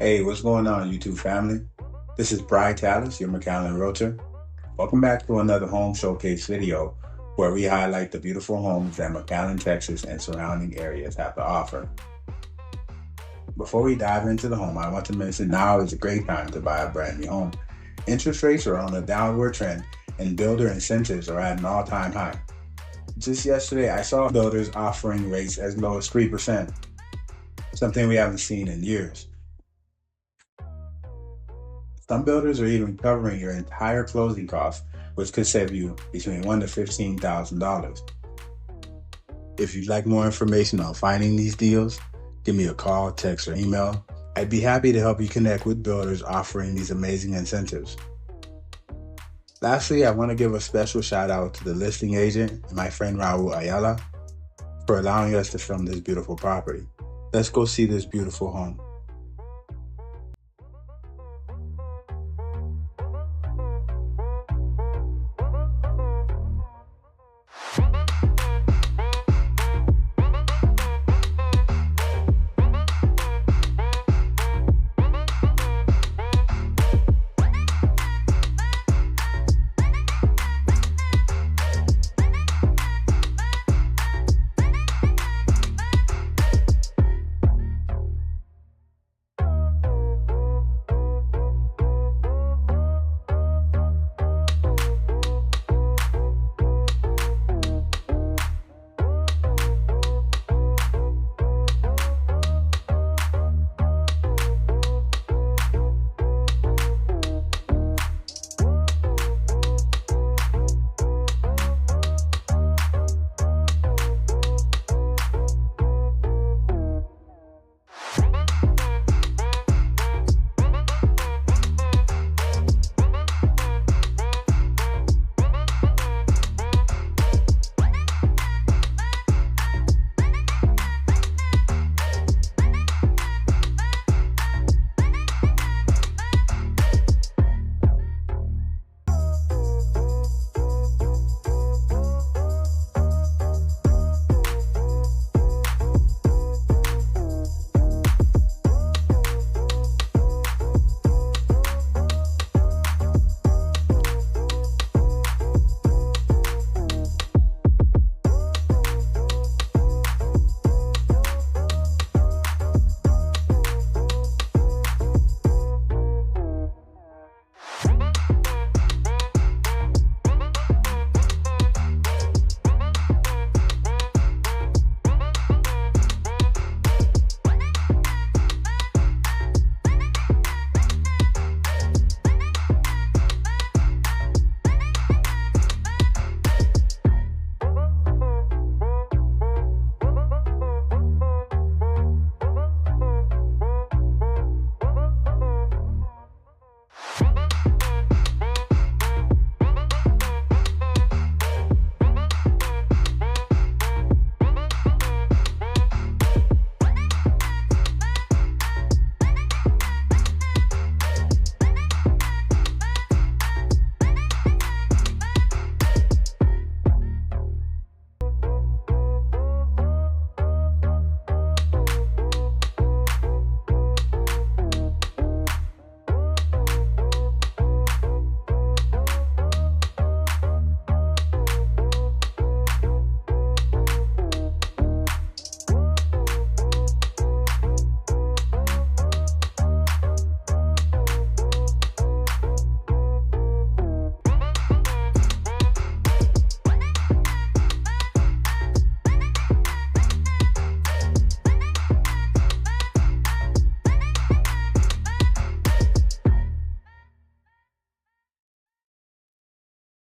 Hey, what's going on, YouTube family? This is Bry Tallis, your McAllen Realtor. Welcome back to another home showcase video where we highlight the beautiful homes that McAllen, Texas and surrounding areas have to offer. Before we dive into the home, I want to mention now is a great time to buy a brand new home. Interest rates are on a downward trend and builder incentives are at an all-time high. Just yesterday, I saw builders offering rates as low as 3%, something we haven't seen in years. Some builders are even covering your entire closing costs, which could save you between $1,000 to $15,000. If you'd like more information on finding these deals, give me a call, text, or email. I'd be happy to help you connect with builders offering these amazing incentives. Lastly, I want to give a special shout out to the listing agent and my friend Raul Ayala for allowing us to film this beautiful property. Let's go see this beautiful home.